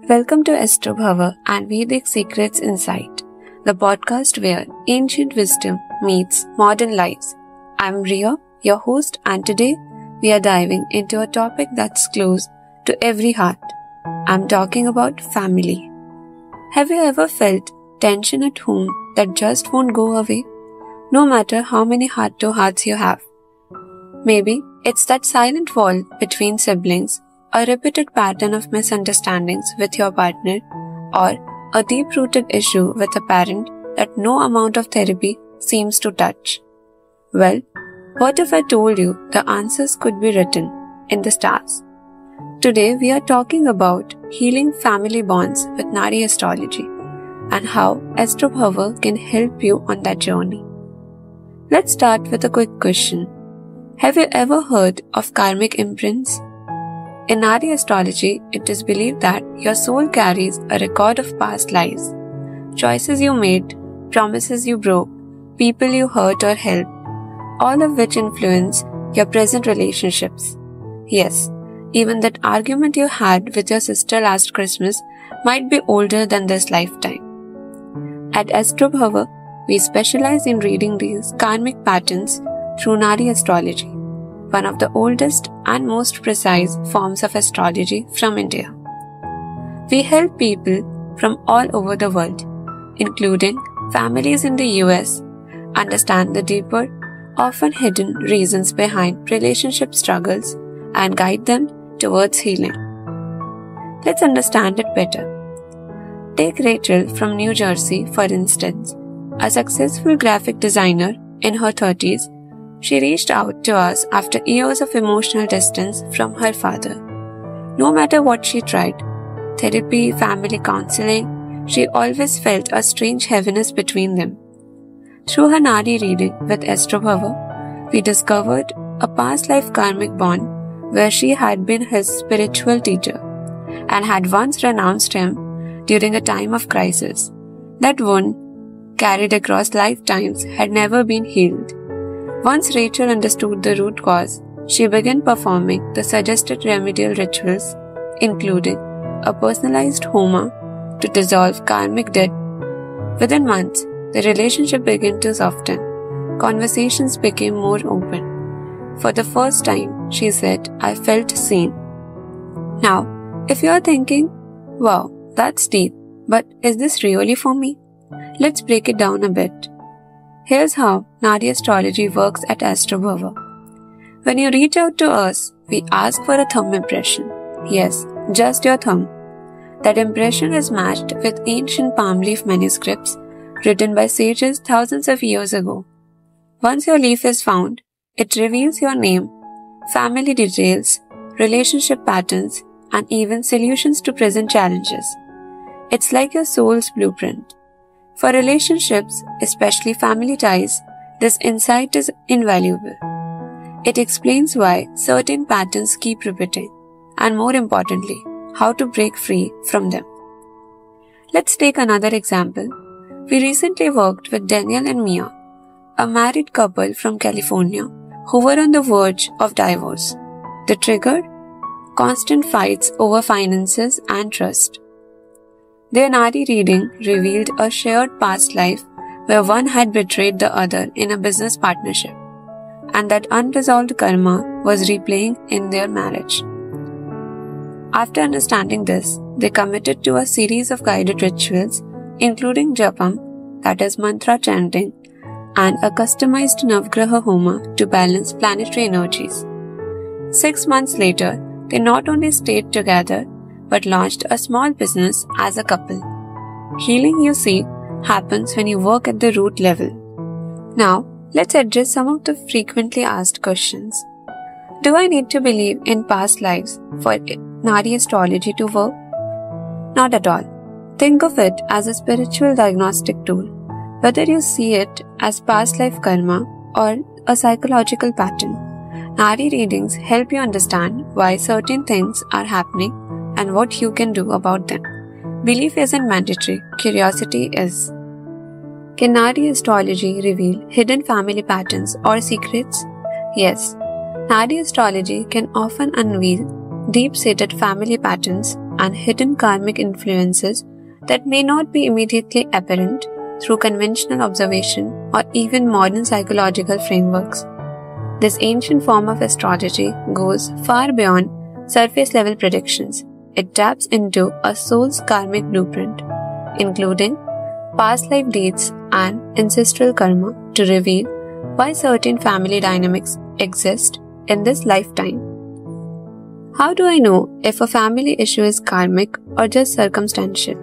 Welcome to Astrobhava and Vedic Secrets Insight, the podcast where ancient wisdom meets modern lives. I'm Ria, your host, and today we are diving into a topic that's close to every heart. I'm talking about family. Have you ever felt tension at home that just won't go away, no matter how many heart-to-hearts you have? Maybe it's that silent wall between siblings, a repeated pattern of misunderstandings with your partner, or a deep-rooted issue with a parent that no amount of therapy seems to touch. Well, what if I told you the answers could be written in the stars? Today we are talking about healing family bonds with Nadi astrology and how Astrobhava can help you on that journey. Let's start with a quick question. Have you ever heard of karmic imprints? In Nadi astrology, it is believed that your soul carries a record of past lives, choices you made, promises you broke, people you hurt or helped, all of which influence your present relationships. Yes, even that argument you had with your sister last Christmas might be older than this lifetime. At Astrobhava, we specialize in reading these karmic patterns through Nadi astrology, one of the oldest and most precise forms of astrology from India. We help people from all over the world, including families in the US, understand the deeper, often hidden reasons behind relationship struggles and guide them towards healing. Let's understand it better. Take Rachel from New Jersey, for instance. A successful graphic designer in her 30s, she reached out to us after years of emotional distance from her father. No matter what she tried, therapy, family counseling, she always felt a strange heaviness between them. Through her Nadi reading with Astrobhava, we discovered a past life karmic bond where she had been his spiritual teacher and had once renounced him during a time of crisis. That wound, carried across lifetimes, had never been healed. Once Rachel understood the root cause, she began performing the suggested remedial rituals, including a personalized homa to dissolve karmic debt. Within months, the relationship began to soften. Conversations became more open. For the first time, she said, I felt seen. Now, if you are thinking, wow, that's deep, but is this really for me? Let's break it down a bit. Here's how Nadi astrology works at Astrobhava. When you reach out to us, we ask for a thumb impression. Yes, just your thumb. That impression is matched with ancient palm leaf manuscripts written by sages thousands of years ago. Once your leaf is found, it reveals your name, family details, relationship patterns, and even solutions to present challenges. It's like your soul's blueprint. For relationships, especially family ties, this insight is invaluable. It explains why certain patterns keep repeating, and more importantly, how to break free from them. Let's take another example. We recently worked with Daniel and Mia, a married couple from California who were on the verge of divorce. The trigger? Constant fights over finances and trust. Their Nadi reading revealed a shared past life where one had betrayed the other in a business partnership, and that unresolved karma was replaying in their marriage. After understanding this, they committed to a series of guided rituals, including japam, that is mantra chanting, and a customized Navgraha Homa to balance planetary energies. 6 months later, they not only stayed together, but launched a small business as a couple. Healing, you see, happens when you work at the root level. Now, let's address some of the frequently asked questions. Do I need to believe in past lives for Nadi astrology to work? Not at all. Think of it as a spiritual diagnostic tool, whether you see it as past life karma or a psychological pattern. Nadi readings help you understand why certain things are happening and what you can do about them. Belief isn't mandatory, curiosity is. Can Nadi astrology reveal hidden family patterns or secrets? Yes. Nadi astrology can often unveil deep-seated family patterns and hidden karmic influences that may not be immediately apparent through conventional observation or even modern psychological frameworks. This ancient form of astrology goes far beyond surface level predictions. It taps into a soul's karmic blueprint, including past life dates and ancestral karma, to reveal why certain family dynamics exist in this lifetime. How do I know if a family issue is karmic or just circumstantial?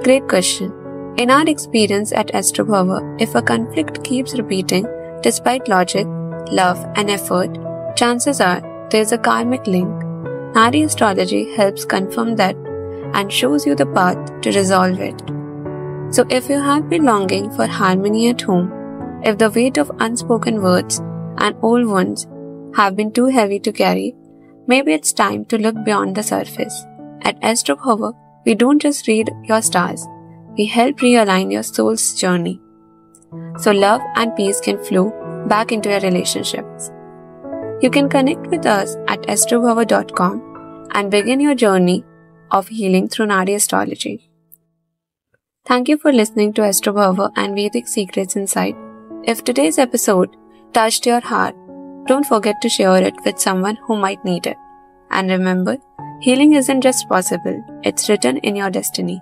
Great question. In our experience at Astrobhava, if a conflict keeps repeating despite logic, love, and effort, chances are there is a karmic link. Nadi astrology helps confirm that and shows you the path to resolve it. So if you have been longing for harmony at home, if the weight of unspoken words and old wounds have been too heavy to carry, maybe it's time to look beyond the surface. At Astrobhava, we don't just read your stars, we help realign your soul's journey, so love and peace can flow back into your relationships. You can connect with us at astrobhava.com and begin your journey of healing through Nadi astrology. Thank you for listening to Astrobhava and Vedic Secrets Insight. If today's episode touched your heart, don't forget to share it with someone who might need it. And remember, healing isn't just possible, it's written in your destiny.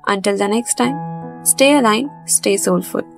Until the next time, stay aligned, stay soulful.